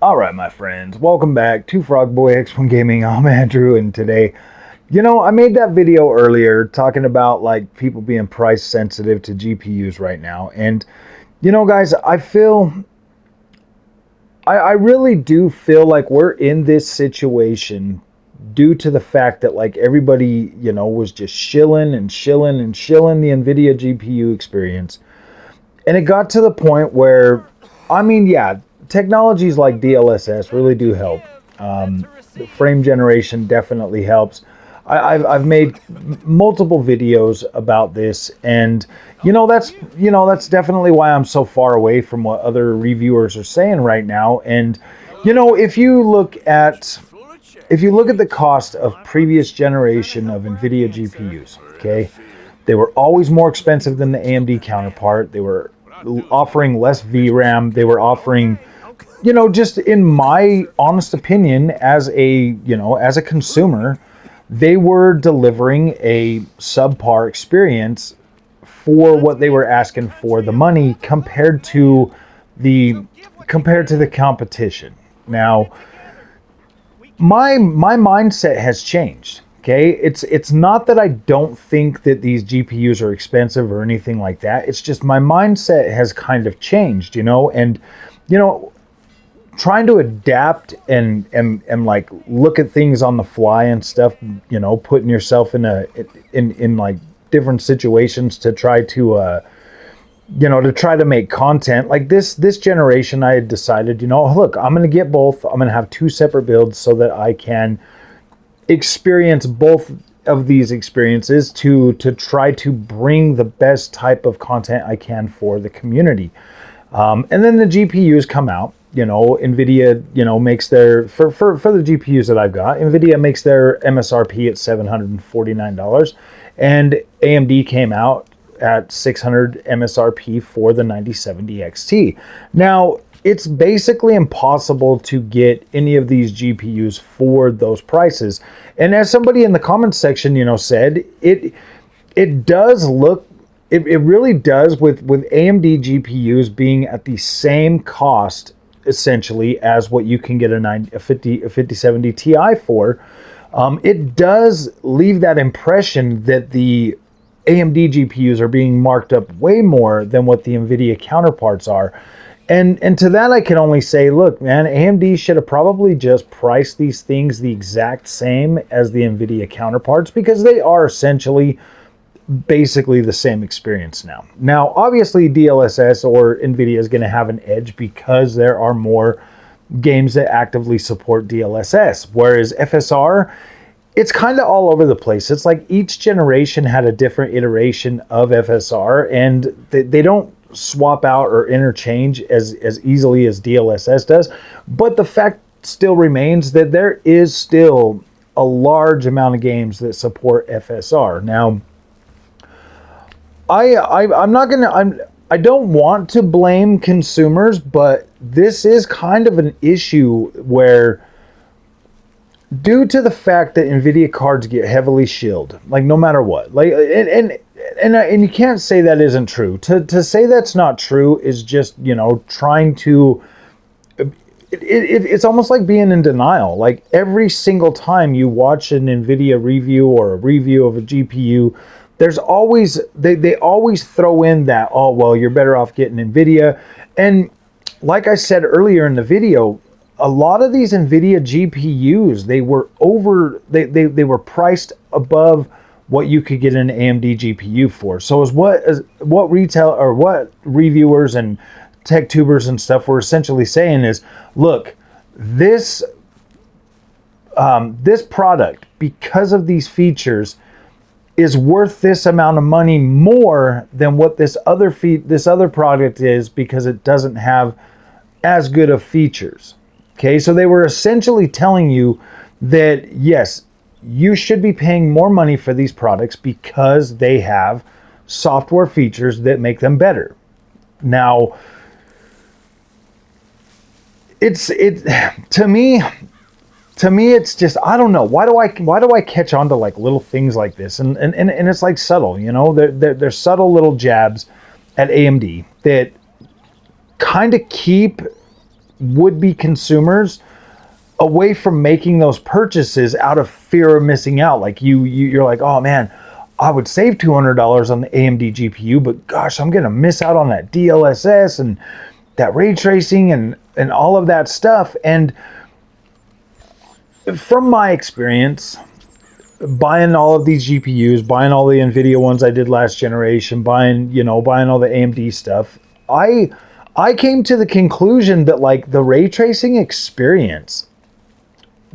Alright, my friends, welcome back to Frogboy X1 Gaming. I'm Andrew, and today, I made that video earlier talking about like people being price sensitive to GPUs right now. And, guys, I really do feel like we're in this situation due to the fact that like everybody, was just shilling the Nvidia GPU experience. And it got to the point where, technologies like DLSS really do help. The frame generation definitely helps. I've made multiple videos about this, and that's definitely why I'm so far away from what other reviewers are saying right now. And if you look at the cost of previous generation of Nvidia GPUs, okay, they were always more expensive than the AMD counterpart. They were offering less VRAM. They were offering, just in my honest opinion, as a consumer, they were delivering a subpar experience for what they were asking for the money compared to the competition. Now, my mindset has changed. Okay, it's not that I don't think that these GPUs are expensive or anything like that. It's just my mindset has kind of changed, and trying to adapt and like look at things on the fly and stuff, putting yourself in like different situations to try to make content like this generation. I had decided, look, I'm going to get both. I'm going to have two separate builds so that I can experience both of these experiences to try to bring the best type of content I can for the community. And then the GPUs come out. Nvidia, makes their for the GPUs that I've got, Nvidia makes their MSRP at $749, and AMD came out at $600 MSRP for the 9070 XT. Now, it's basically impossible to get any of these GPUs for those prices. And as somebody in the comments section, said, it does look, it really does with AMD GPUs being at the same cost essentially as what you can get a 5070 Ti for. It does leave that impression that the AMD GPUs are being marked up way more than what the Nvidia counterparts are. And to that I can only say, look, man, AMD should have probably just priced these things the exact same as the Nvidia counterparts, because they are essentially basically the same experience now. Now, obviously DLSS or Nvidia is going to have an edge because there are more games that actively support DLSS, whereas FSR, it's kind of all over the place. It's like each generation had a different iteration of FSR, and they don't swap out or interchange as easily as DLSS does. But the fact still remains that there is still a large amount of games that support FSR. Now, I don't want to blame consumers, but this is kind of an issue where, due to the fact that Nvidia cards get heavily shielded, like no matter what, like and you can't say that isn't true. To say that's not true is just trying to. It's almost like being in denial. Like every single time you watch an Nvidia review or a review of a GPU, there's always they always throw in that, oh well, you're better off getting Nvidia. And like I said earlier in the video, a lot of these Nvidia GPUs, they were priced above what you could get an AMD GPU for. So what retail or what reviewers and tech tubers and stuff were essentially saying is, look, this product, because of these features, is worth this amount of money more than what this other product is, because it doesn't have as good of features. Okay, so they were essentially telling you that yes, you should be paying more money for these products because they have software features that make them better. Now, to me it's just, I don't know, why do I catch on to like little things like this, and it's like subtle, they're subtle little jabs at AMD that kind of keep would-be consumers away from making those purchases out of fear of missing out. Like you're like, oh man, I would save $200 on the AMD GPU, but gosh, I'm gonna miss out on that DLSS and that ray tracing and all of that stuff. And from my experience, buying all of these GPUs, buying all the Nvidia ones I did last generation, buying all the AMD stuff, I came to the conclusion that like the ray tracing experience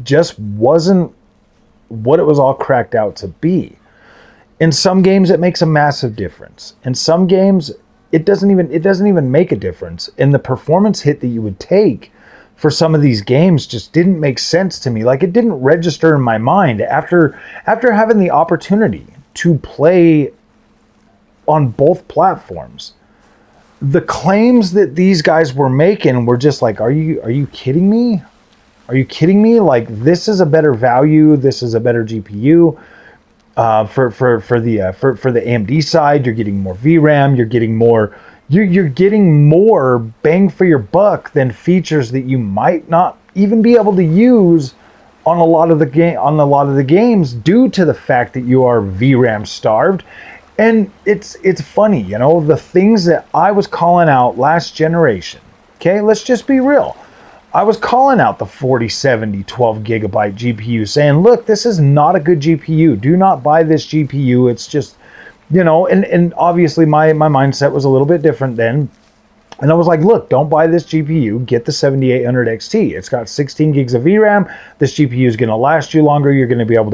just wasn't what it was all cracked out to be. In some games it makes a massive difference. In some games it doesn't even make a difference. And the performance hit that you would take for some of these games just didn't make sense to me. Like, it didn't register in my mind after having the opportunity to play on both platforms. The claims that these guys were making were just like, are you kidding me? Are you kidding me? Like, this is a better value. This is a better GPU. For the AMD side, you're getting more VRAM. You're getting more. You're getting more bang for your buck than features that you might not even be able to use on a lot of the games due to the fact that you are VRAM starved. And it's funny, the things that I was calling out last generation. Okay, let's just be real. I was calling out the 4070 12 gigabyte GPU, saying, look, this is not a good GPU. Do not buy this GPU. It's just, and obviously my mindset was a little bit different then. And I was like, look, don't buy this GPU. Get the 7800 XT. It's got 16 gigs of VRAM. This GPU is going to last you longer. You're going to be able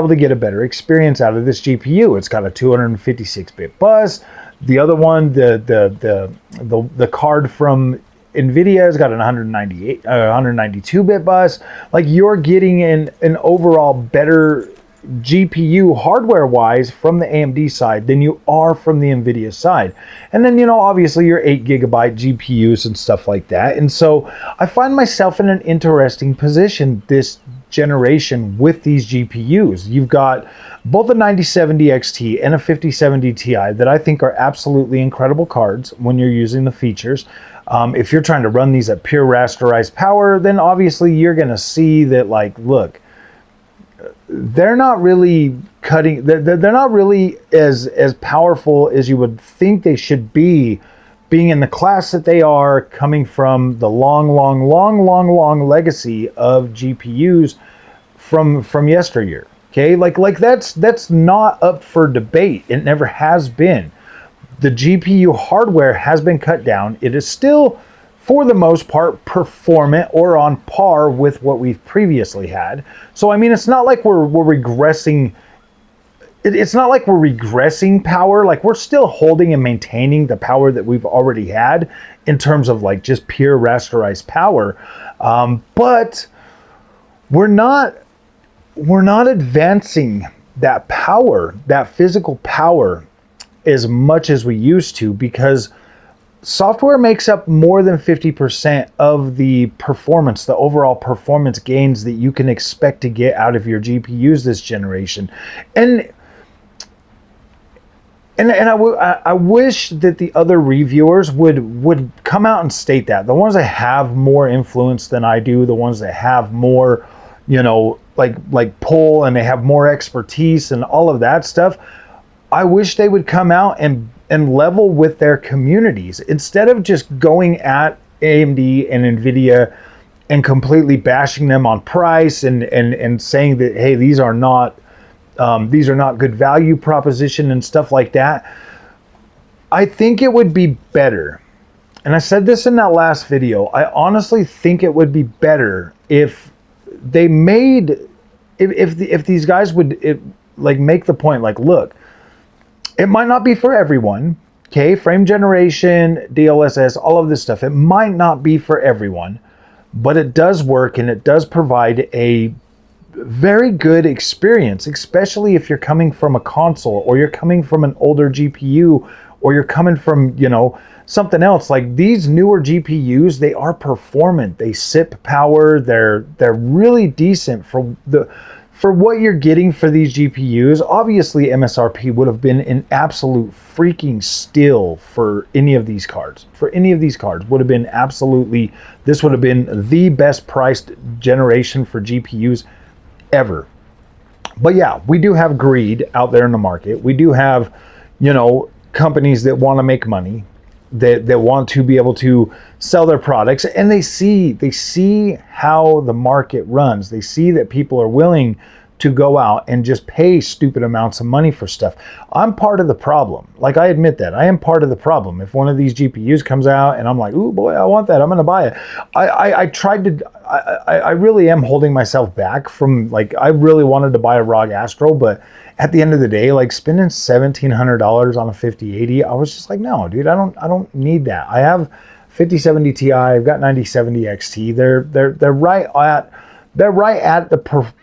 to get a better experience out of this GPU. It's got a 256-bit bus. The other one, the card from Nvidia has got an 192-bit bus. Like, you're getting an overall better GPU hardware-wise from the AMD side than you are from the Nvidia side. And then, obviously your 8 gigabyte GPUs and stuff like that. And so I find myself in an interesting position this generation with these GPUs. You've got both a 9070 XT and a 5070 Ti that I think are absolutely incredible cards when you're using the features. If you're trying to run these at pure rasterized power, then obviously you're going to see that, like, look, they're not really cutting, they're not really as powerful as you would think they should be, being in the class that they are, coming from the long legacy of GPUs from yesteryear. Okay, like that's not up for debate. It never has been. The GPU hardware has been cut down. It is still, for the most part, performant or on par with what we've previously had. So I mean, it's not like we're regressing. It's not like we're regressing power. Like, we're still holding and maintaining the power that we've already had in terms of like just pure rasterized power. But we're not advancing that power, that physical power, as much as we used to, because software makes up more than 50% of the performance, the overall performance gains that you can expect to get out of your GPUs this generation. And I wish that the other reviewers would come out and state that. The ones that have more influence than I do, the ones that have more, like pull, and they have more expertise and all of that stuff, I wish they would come out and level with their communities instead of just going at AMD and Nvidia and completely bashing them on price and saying that, hey, these are not good value proposition and stuff like that. I think it would be better, and I said this in that last video, I honestly think it would be better if they made, if these guys would make the point, like, look, it might not be for everyone, okay? Frame generation, DLSS, all of this stuff, it might not be for everyone, but it does work and it does provide a very good experience, especially if you're coming from a console or you're coming from an older GPU or you're coming from, something else. Like, these newer GPUs, they are performant, they sip power, they're really decent for for what you're getting for these GPUs, obviously MSRP would have been an absolute freaking steal for any of these cards. For any of these cards would have been absolutely, this would have been the best priced generation for GPUs ever. But yeah, we do have greed out there in the market. We do have, you know, companies that want to make money, that want to be able to sell their products, and they see how the market runs. They see that people are willing to go out and just pay stupid amounts of money for stuff. I'm part of the problem. Like, I admit that. I am part of the problem. If one of these GPUs comes out and I'm like, ooh boy, I want that, I'm gonna buy it. I really am holding myself back from, like, I really wanted to buy a ROG Astro, but at the end of the day, like, spending $1,700 on a 5080, I was just like, no, dude, I don't need that. I have 5070 Ti, I've got 9070 XT. They're right at the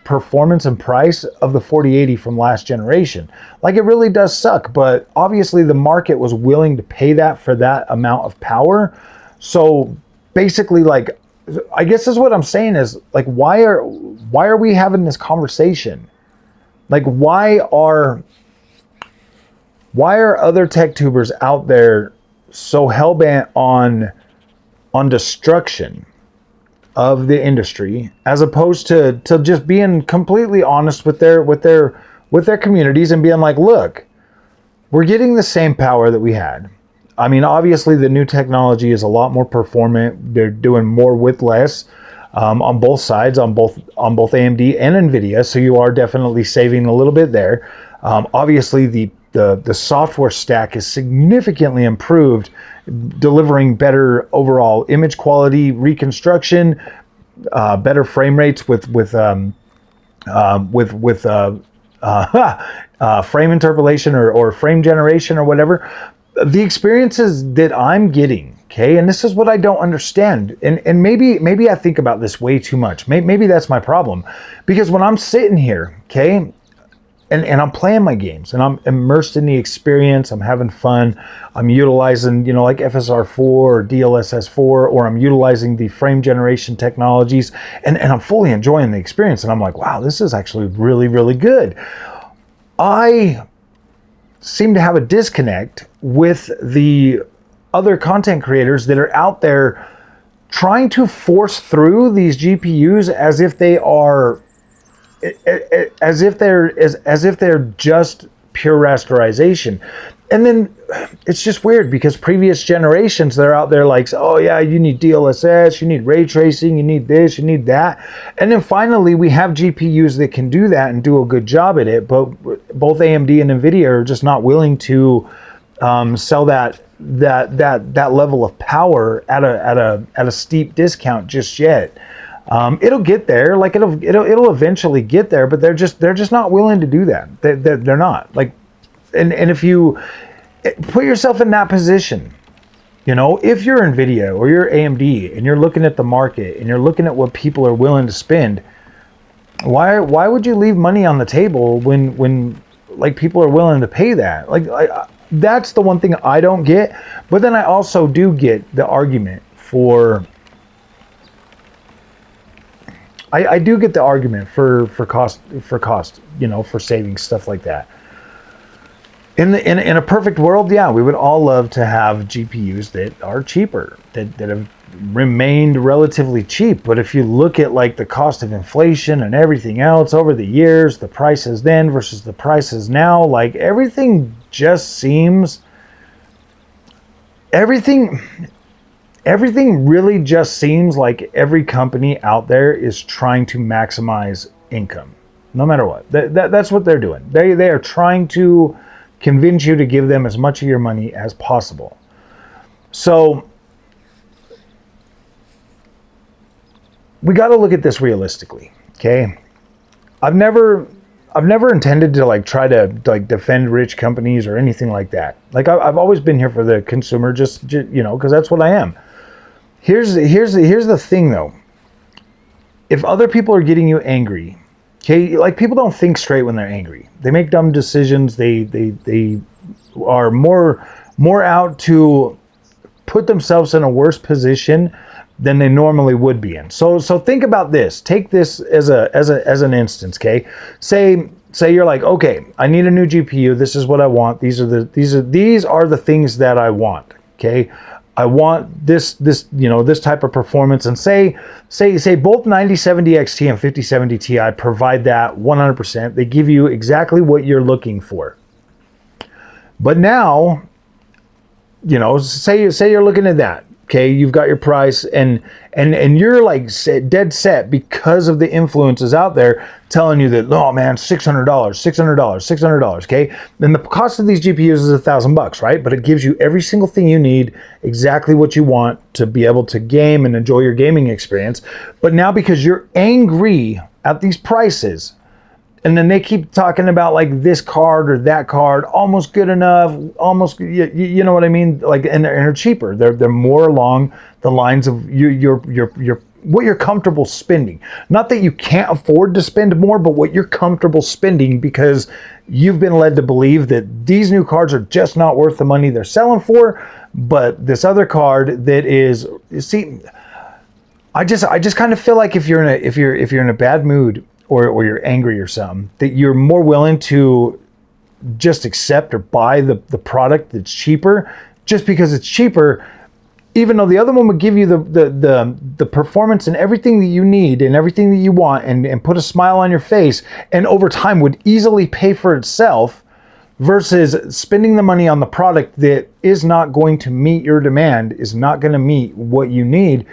performance and price of the 4080 from last generation. Like, it really does suck, but obviously the market was willing to pay that for that amount of power. So basically, like, I guess is what I'm saying is, like, why are we having this conversation? Like, why are other tech tubers out there so hell-bent on destruction of the industry, as opposed to just being completely honest with their communities and being like, look, we're getting the same power that we had. I mean, obviously the new technology is a lot more performant. They're doing more with less. On both sides, on both AMD and Nvidia, so you are definitely saving a little bit there. Obviously, the software stack is significantly improved, delivering better overall image quality, reconstruction, better frame rates with frame interpolation or frame generation or whatever. The experiences that I'm getting, okay, and this is what I don't understand, and maybe I think about this way too much. Maybe that's my problem, because when I'm sitting here, okay, and I'm playing my games and I'm immersed in the experience, I'm having fun, I'm utilizing, you know, like FSR4 or DLSS4, or I'm utilizing the frame generation technologies, and I'm fully enjoying the experience, and I'm like, wow, this is actually really, really good. I seem to have a disconnect with the other content creators that are out there trying to force through these GPUs as if they're just pure rasterization. And then it's just weird, because previous generations, they're out there like, oh yeah, you need DLSS, you need ray tracing, you need this, you need that. And then finally we have GPUs that can do that and do a good job at it, but both AMD and Nvidia are just not willing to sell that level of power at a steep discount just yet. It'll get there, like it'll eventually get there, but they're just not willing to do that. They're not, like, and if you put yourself in that position, you know, if you're Nvidia or you're AMD and you're looking at the market and you're looking at what people are willing to spend, why would you leave money on the table when like people are willing to pay that? Like, that's the one thing I don't get. But then I also do get the argument for, I do get the argument for cost, you know, for saving, stuff like that. In a perfect world, yeah, we would all love to have GPUs that are cheaper, that have remained relatively cheap. But if you look at, like, the cost of inflation and everything else over the years, the prices then versus the prices now, like, everything really just seems like every company out there is trying to maximize income, no matter what. That's what they're doing. They are trying to convince you to give them as much of your money as possible. So we got to look at this realistically, okay? I've never intended to, like, try to, like, defend rich companies or anything like that. Like, I've always been here for the consumer, just you know, because that's what I am. Here's the thing though. If other people are getting you angry, okay, like, people don't think straight when they're angry. They make dumb decisions. They are more out to put themselves in a worse position than they normally would be in. So think about this. Take this as an instance, okay? Say you're like, okay, I need a new GPU. This is what I want. These are the things that I want, okay? I want this type of performance, and say both 9070 XT and 5070 Ti provide that 100%. They give you exactly what you're looking for. But now, say you're looking at that. Okay, you've got your price, and you're like dead set because of the influences out there telling you that, oh man, $600. Okay, then the cost of these GPUs is $1,000, right? But it gives you every single thing you need, exactly what you want to be able to game and enjoy your gaming experience. But now, because you're angry at these prices, and then they keep talking about like this card or that card, almost good enough, almost, you know what I mean? Like, and they're cheaper. They're more along the lines of your what you're comfortable spending. Not that you can't afford to spend more, but what you're comfortable spending, because you've been led to believe that these new cards are just not worth the money they're selling for. But this other card that is, see, I just kind of feel like if you're in a bad mood, or you're angry or something, that you're more willing to just accept or buy the product that's cheaper just because it's cheaper, even though the other one would give you the performance and everything that you need and everything that you want, and put a smile on your face, and over time would easily pay for itself, versus spending the money on the product that is not going to meet your demand, is not going to meet what you need,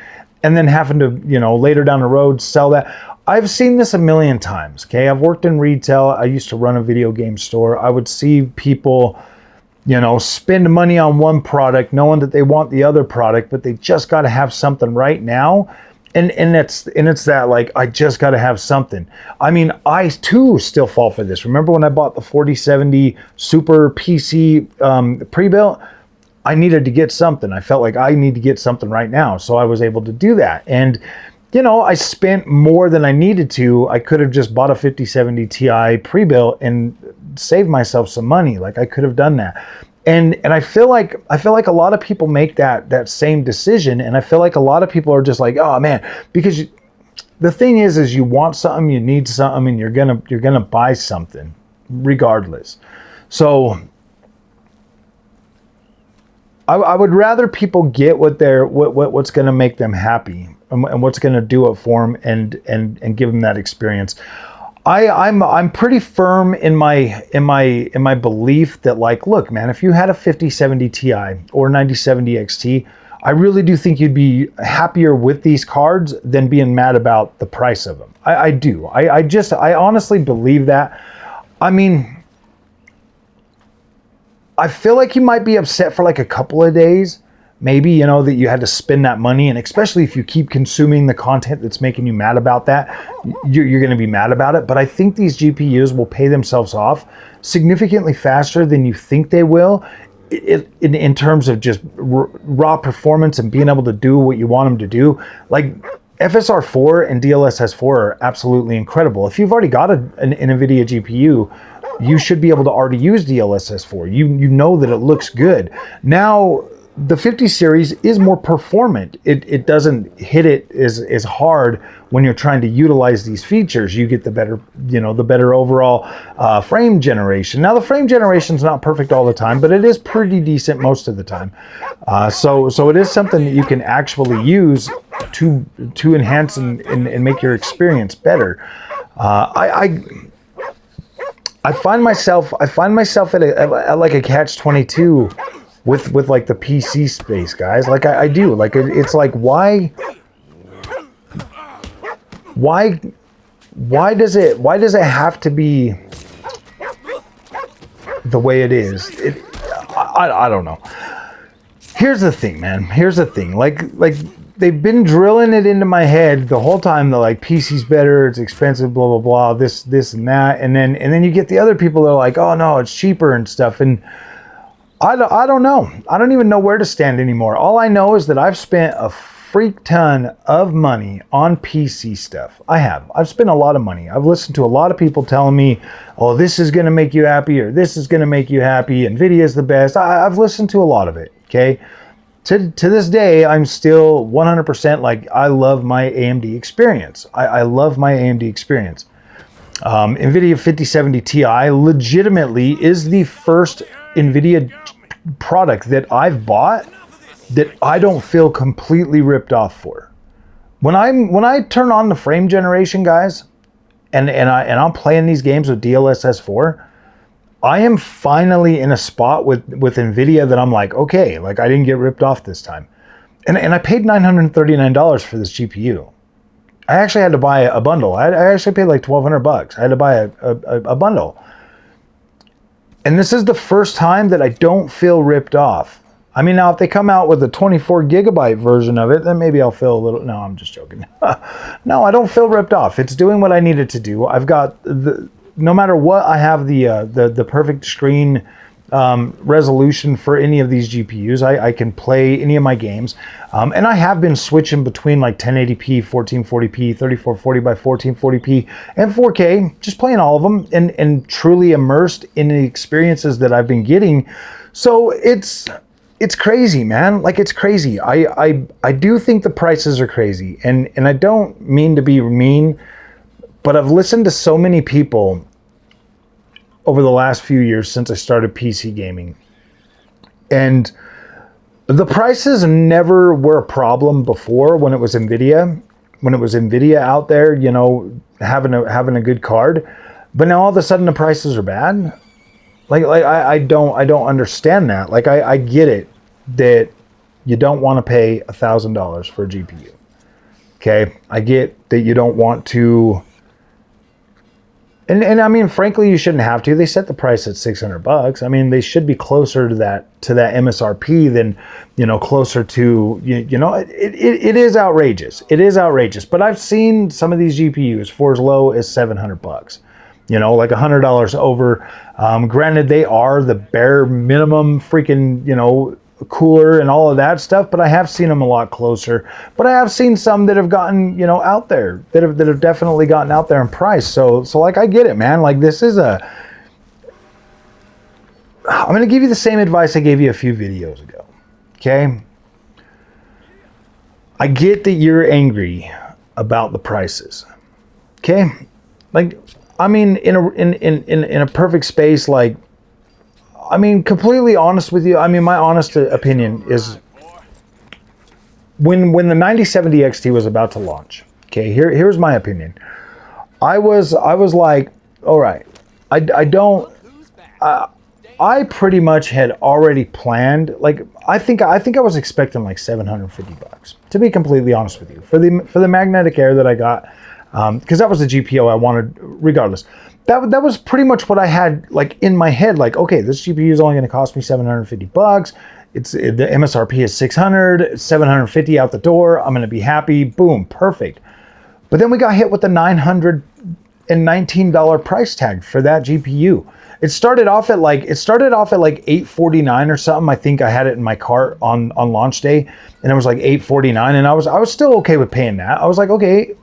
and then having to, later down the road sell that. I've seen this a million times, okay? I've worked in retail. I used to run a video game store. I would see people, spend money on one product knowing that they want the other product, but they just got to have something right now. And it's that, like, I just got to have something. I mean, I too still fall for this. Remember when I bought the 4070 Super PC pre-built? I needed to get something. I felt like I need to get something right now. So I was able to do that. And I spent more than I needed to. I could have just bought a 5070 Ti pre-built and saved myself some money. Like, I could have done that. And I feel like a lot of people make that same decision, and I feel like a lot of people are just like, oh man, because the thing is you want something, you need something, and you're gonna buy something regardless. So I would rather people get what's going to make them happy and what's going to do it for them and give them that experience. I'm pretty firm in my belief that, like, look, man, if you had a 5070 Ti or 9070 XT, I really do think you'd be happier with these cards than being mad about the price of them. I do. I honestly believe that. I mean, I feel like you might be upset for like a couple of days, maybe, that you had to spend that money. And especially if you keep consuming the content that's making you mad about that, you're going to be mad about it. But I think these GPUs will pay themselves off significantly faster than you think they will, in terms of just raw performance and being able to do what you want them to do. Like, FSR4 and DLSS4 are absolutely incredible. If you've already got an Nvidia GPU, you should be able to already use DLSS4. You know that it looks good. Now, the 50 series is more performant. It doesn't hit it as hard when you're trying to utilize these features. You get the better overall frame generation. Now, the frame generation is not perfect all the time, but it is pretty decent most of the time. So it is something that you can actually use to enhance and make your experience better. I find myself at like a catch-22 with like the PC space, guys. Like I do. Like it's like, why does it have to be the way it is? I don't know. Here's the thing, man. Here's the thing. Like they've been drilling it into my head the whole time. They're like, PC's better, it's expensive, blah blah blah, this and that, and then you get the other people that are like, oh no, it's cheaper and stuff. And I don't know. I don't even know where to stand anymore. All I know is that I've spent a freak ton of money on PC stuff. I've spent a lot of money. I've listened to a lot of people telling me, oh, this is going to make you happy, or this is going to make you happy, Nvidia is the best. I've listened to a lot of it, okay? to this day, I'm still 100% like, I love my AMD experience. I love my AMD experience. Nvidia 5070 Ti legitimately is the first Nvidia product that I've bought that I don't feel completely ripped off for. When I turn on the frame generation, guys, and I'm playing these games with DLSS 4, I am finally in a spot with Nvidia that I'm like, okay, like I didn't get ripped off this time. And I paid $939 for this GPU. I actually had to buy a bundle. I actually paid like $1,200. I had to buy a bundle. And this is the first time that I don't feel ripped off. I mean, now if they come out with a 24 gigabyte version of it, then maybe I'll feel a little, no, I'm just joking. No, I don't feel ripped off. It's doing what I needed to do. I've got no matter what, I have the perfect screen resolution for any of these GPUs. I can play any of my games. And I have been switching between like 1080p, 1440p, 3440 by 1440p, and 4K, just playing all of them and truly immersed in the experiences that I've been getting. So it's crazy, man. Like, it's crazy. I do think the prices are crazy, and I don't mean to be mean, but I've listened to so many people over the last few years since I started PC gaming, and the prices never were a problem before when it was Nvidia. When it was Nvidia out there, you know, having a good card, but now all of a sudden the prices are bad. Like I don't understand that. Like I get it that you don't want to pay $1,000 for a GPU. Okay, I get that you don't want to. And I mean, frankly, you shouldn't have to. They set the price at $600. I mean, they should be closer to that MSRP than, you know, closer to, you know, it is outrageous. It is outrageous. But I've seen some of these GPUs for as low as $700. You know, like $100 over. Granted, they are the bare minimum freaking, you know, cooler and all of that stuff, but I have seen them a lot closer. But I have seen some that have gotten, you know, out there, that have definitely gotten out there in price. So like, I get it, man. Like, this is I'm going to give you the same advice I gave you a few videos ago. Okay? I get that you're angry about the prices. Okay? Like, I mean, in a perfect space, like, I mean, completely honest with you. I mean, my honest opinion is when the 9070 XT was about to launch. Okay, here's my opinion. I was like, all right, I pretty much had already planned. Like, I think I was expecting like $750, to be completely honest with you, for the magnetic air that I got, because that was the GPU I wanted regardless. That was pretty much what I had like in my head. Like, okay, this GPU is only going to cost me $750. The MSRP is $600, $750 out the door. I'm going to be happy. Boom, perfect. But then we got hit with the $919 price tag for that GPU. It started off at like $849 or something. I think I had it in my cart on launch day, and it was like $849, and I was still okay with paying that. I was like, okay,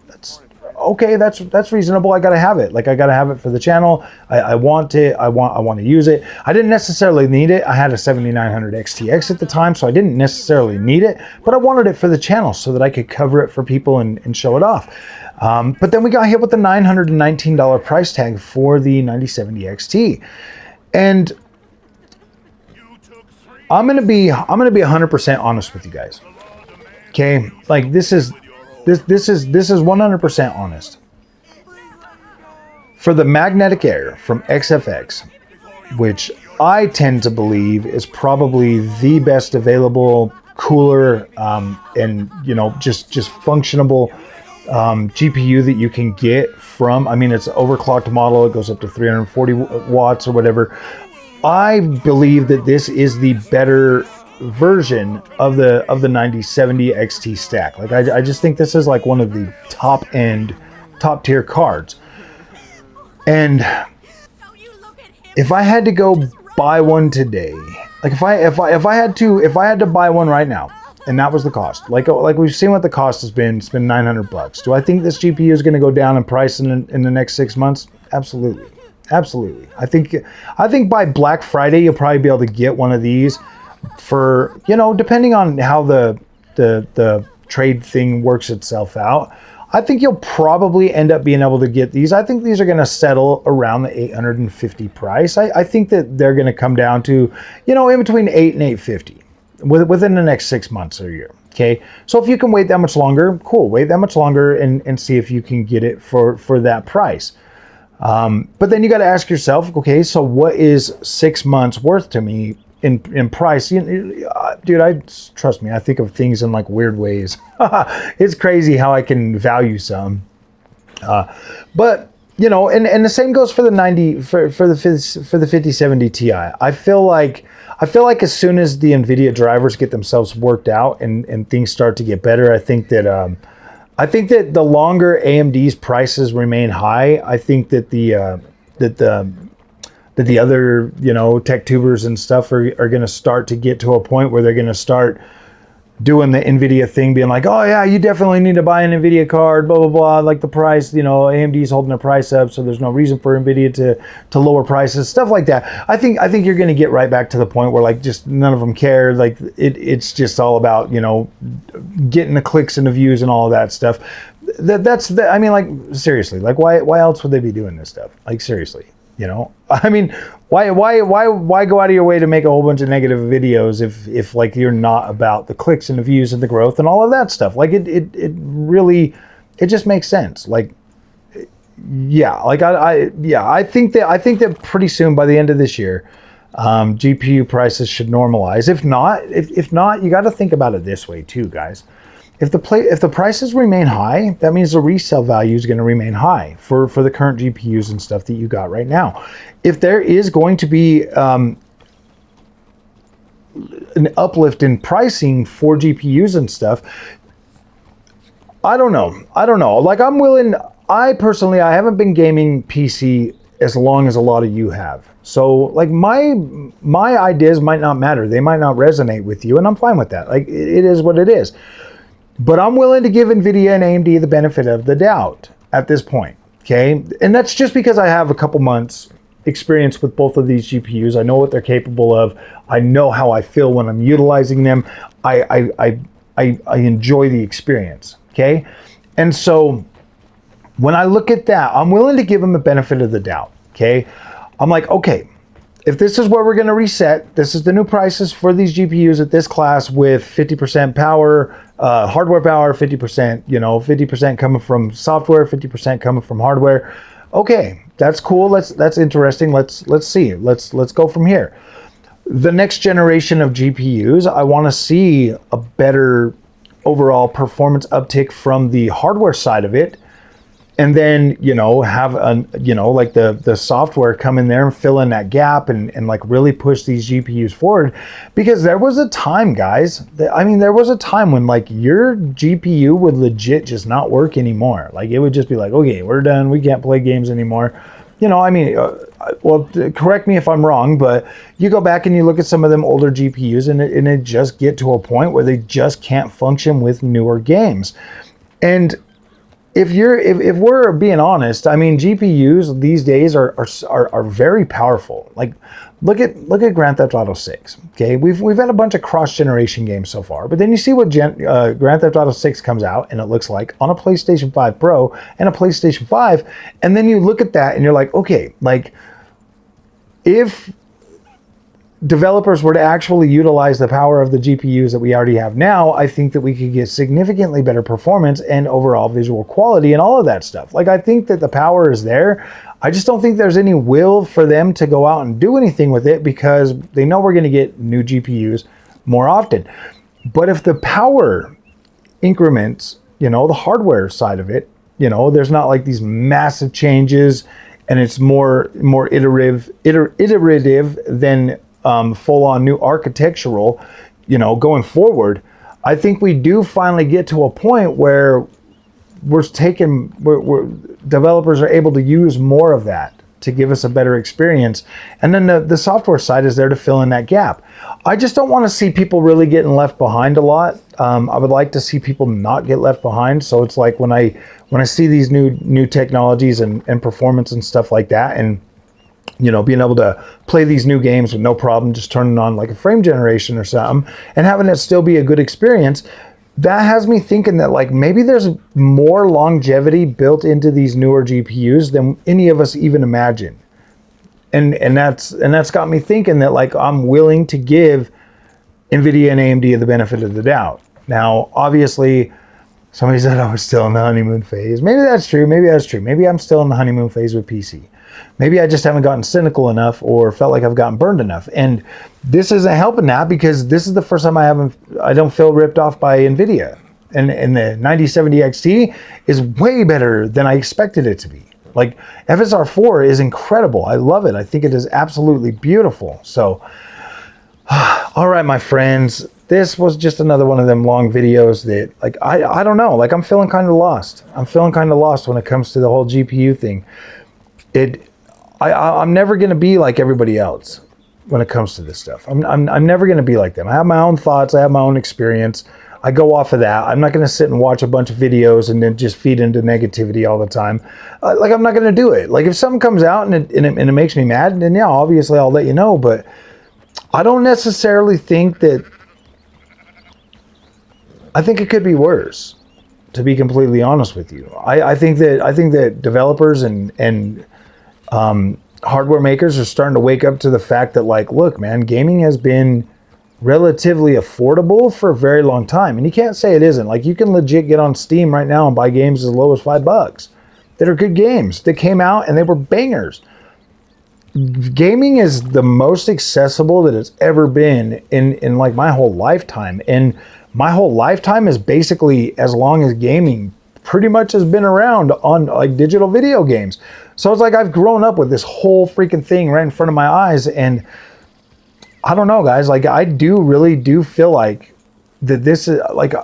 that's reasonable. I gotta have it. Like, I gotta have it for the channel. I want it. I want to use it. I didn't necessarily need it. I had a 7900 XTX at the time, so I didn't necessarily need it, but I wanted it for the channel so that I could cover it for people and show it off. But then we got hit with the $919 price tag for the 9070 XT, and I'm gonna be 100% honest with you guys. Okay, like, this is 100% honest. For the magnetic air from XFX, which I tend to believe is probably the best available cooler and, you know, just functionable GPU that you can get from, I mean, it's an overclocked model. It goes up to 340 watts or whatever. I believe that this is the better version of the 9070 XT stack. Like, I just think this is like one of the top tier cards. And if I had to go buy one today, like if I had to buy one right now, and that was the cost, like we've seen what the cost has been, it's been $900. Do I think this GPU is going to go down in price in the next 6 months? Absolutely. I think by Black Friday you'll probably be able to get one of these for, you know, depending on how the trade thing works itself out, I think you'll probably end up being able to get these. I think these are going to settle around the 850 price. I think that they're going to come down to, you know, in between 8 and 850 within the next 6 months or a year. Okay, so if you can wait that much longer, cool. Wait that much longer and see if you can get it for that price. But then you got to ask yourself, okay, so what is 6 months worth to me in price? Dude, trust me, I think of things in like weird ways. It's crazy how I can value some. But you know, and the same goes for the 90 for the 5070 Ti. I feel like as soon as the Nvidia drivers get themselves worked out and things start to get better, I think that the longer AMD's prices remain high, I think that the other, you know, tech tubers and stuff are going to start to get to a point where they're going to start doing the Nvidia thing, being like, oh yeah, you definitely need to buy an Nvidia card, blah blah blah, like the price, you know, AMD's holding the price up, so there's no reason for Nvidia to lower prices, stuff like that. I think you're going to get right back to the point where like just none of them care. Like it's just all about, you know, getting the clicks and the views and all of that stuff. I mean, like seriously, like why else would they be doing this stuff? Like seriously. You know, I mean, why go out of your way to make a whole bunch of negative videos if like you're not about the clicks and the views and the growth and all of that stuff? Like it really, it just makes sense. Like, yeah, like I think that pretty soon, by the end of this year, GPU prices should normalize. If not, you got to think about it this way too, guys. If the prices remain high, that means the resale value is going to remain high for the current GPUs and stuff that you got right now. If there is going to be an uplift in pricing for GPUs and stuff, I don't know. Like I personally haven't been gaming PC as long as a lot of you have. So like my ideas might not matter. They might not resonate with you, and I'm fine with that. Like it is what it is. But I'm willing to give Nvidia and AMD the benefit of the doubt at this point, okay? And that's just because I have a couple months experience with both of these GPUs. I know what they're capable of. I know how I feel when I'm utilizing them. I enjoy the experience, okay? And so when I look at that, I'm willing to give them the benefit of the doubt, okay? I'm like, okay, if this is where we're going to reset, this is the new prices for these GPUs at this class with 50% power, hardware power, 50%, you know, 50% coming from software, 50% coming from hardware. Okay, that's cool. That's interesting. Let's see. Let's go from here. The next generation of GPUs, I want to see a better overall performance uptick from the hardware side of it. And then, you know, have like the software come in there and fill in that gap and like really push these GPUs forward. Because there was a time, guys, there was a time when like your GPU would legit just not work anymore. Like it would just be like, okay, we're done. We can't play games anymore. You know, I mean, well, correct me if I'm wrong, but you go back and you look at some of them older GPUs and it just get to a point where they just can't function with newer games. And if we're being honest, I mean, GPUs these days are very powerful. Like, look at Grand Theft Auto 6. Okay, we've had a bunch of cross-generation games so far, but then you see what Grand Theft Auto 6 comes out and it looks like on a PlayStation 5 Pro and a PlayStation 5, and then you look at that and you're like, okay, like if developers were to actually utilize the power of the GPUs that we already have now, I think that we could get significantly better performance and overall visual quality and all of that stuff. Like, I think that the power is there. I just don't think there's any will for them to go out and do anything with it because they know we're going to get new GPUs more often. But if the power increments, you know, the hardware side of it, you know, there's not like these massive changes and it's more iterative than full-on new architectural, you know, going forward. I think we do finally get to a point where developers are able to use more of that to give us a better experience, and then the software side is there to fill in that gap. I just don't want to see people really getting left behind a lot. I would like to see people not get left behind. So it's like when I see these new technologies and performance and stuff like that, and you know, being able to play these new games with no problem, just turning on like a frame generation or something and having it still be a good experience. That has me thinking that like maybe there's more longevity built into these newer GPUs than any of us even imagine. And that's got me thinking that like I'm willing to give Nvidia and AMD the benefit of the doubt. Now, obviously, somebody said I was still in the honeymoon phase. Maybe that's true. Maybe that's true. Maybe I'm still in the honeymoon phase with PC. Maybe I just haven't gotten cynical enough or felt like I've gotten burned enough. And this isn't helping that because this is the first time I don't feel ripped off by Nvidia. And the 9070 XT is way better than I expected it to be. Like FSR 4 is incredible. I love it. I think it is absolutely beautiful. So, all right, my friends, this was just another one of them long videos that like, I don't know, like I'm feeling kind of lost. I'm feeling kind of lost when it comes to the whole GPU thing. I'm never going to be like everybody else when it comes to this stuff. I'm never going to be like them. I have my own thoughts. I have my own experience. I go off of that. I'm not going to sit and watch a bunch of videos and then just feed into negativity all the time. Like I'm not going to do it. Like if something comes out and it makes me mad, then yeah, obviously I'll let you know. But I don't necessarily think that. I think it could be worse, to be completely honest with you. I think that developers and hardware makers are starting to wake up to the fact that like, look, man, gaming has been relatively affordable for a very long time, and you can't say it isn't. Like you can legit get on Steam right now and buy games as low as $5 that are good games that came out and they were bangers. Gaming is the most accessible that it's ever been in like my whole lifetime, and my whole lifetime is basically as long as gaming pretty much has been around on like digital video games. So it's like I've grown up with this whole freaking thing right in front of my eyes, and I don't know, guys, like I really do feel like that this is like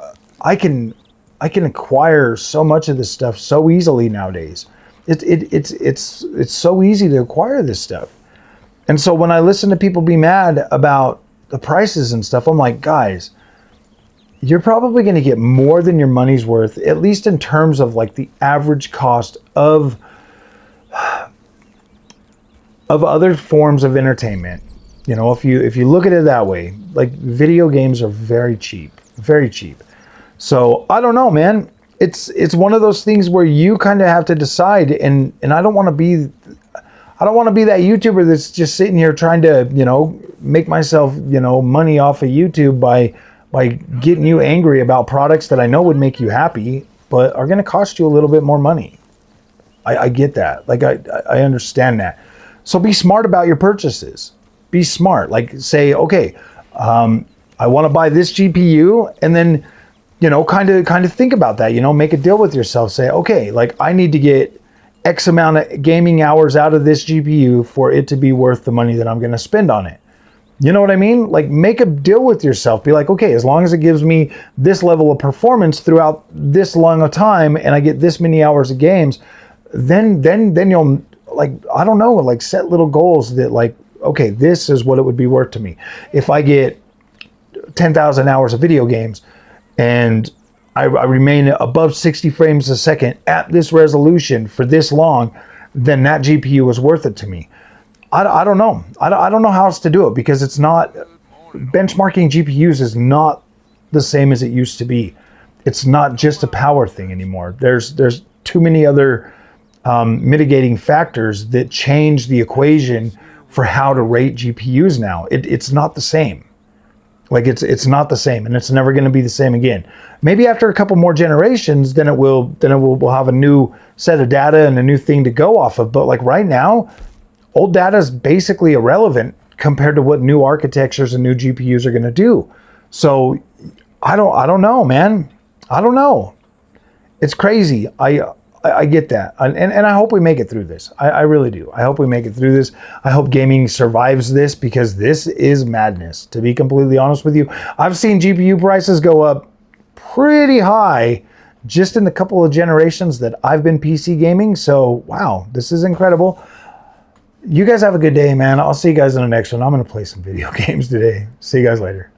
I can acquire so much of this stuff so easily nowadays. It's so easy to acquire this stuff. And so when I listen to people be mad about the prices and stuff, I'm like, guys, you're probably going to get more than your money's worth, at least in terms of like the average cost of other forms of entertainment. You know, if you look at it that way, like video games are very cheap, very cheap. So I don't know, man. It's one of those things where you kind of have to decide, and I don't want to be that YouTuber that's just sitting here trying to, you know, make myself, you know, money off of YouTube by getting you angry about products that I know would make you happy, but are going to cost you a little bit more money. I get that. Like I understand that. So be smart about your purchases. Be smart. Like say, okay, I want to buy this GPU, and then, you know, kind of think about that. You know, make a deal with yourself. Say, okay, like I need to get X amount of gaming hours out of this GPU for it to be worth the money that I'm going to spend on it. You know what I mean? Like make a deal with yourself. Be like, okay, as long as it gives me this level of performance throughout this long a time, and I get this many hours of games, then you'll, like, I don't know, like set little goals that like, okay, this is what it would be worth to me. If I get 10,000 hours of video games and I remain above 60 frames a second at this resolution for this long, then that GPU is worth it to me. I don't know. I don't know how else to do it, because it's not, benchmarking GPUs is not the same as it used to be. It's not just a power thing anymore. There's too many other mitigating factors that change the equation for how to rate GPUs now. It's not the same. Like it's not the same, and it's never going to be the same again. Maybe after a couple more generations, then we'll have a new set of data and a new thing to go off of. But like right now, old data is basically irrelevant compared to what new architectures and new GPUs are going to do. So I don't know, man. I don't know. It's crazy. I get that. And I hope we make it through this. I really do. I hope we make it through this. I hope gaming survives this, because this is madness, to be completely honest with you. I've seen GPU prices go up pretty high just in the couple of generations that I've been PC gaming. So, wow, this is incredible. You guys have a good day, man. I'll see you guys in the next one. I'm going to play some video games today. See you guys later.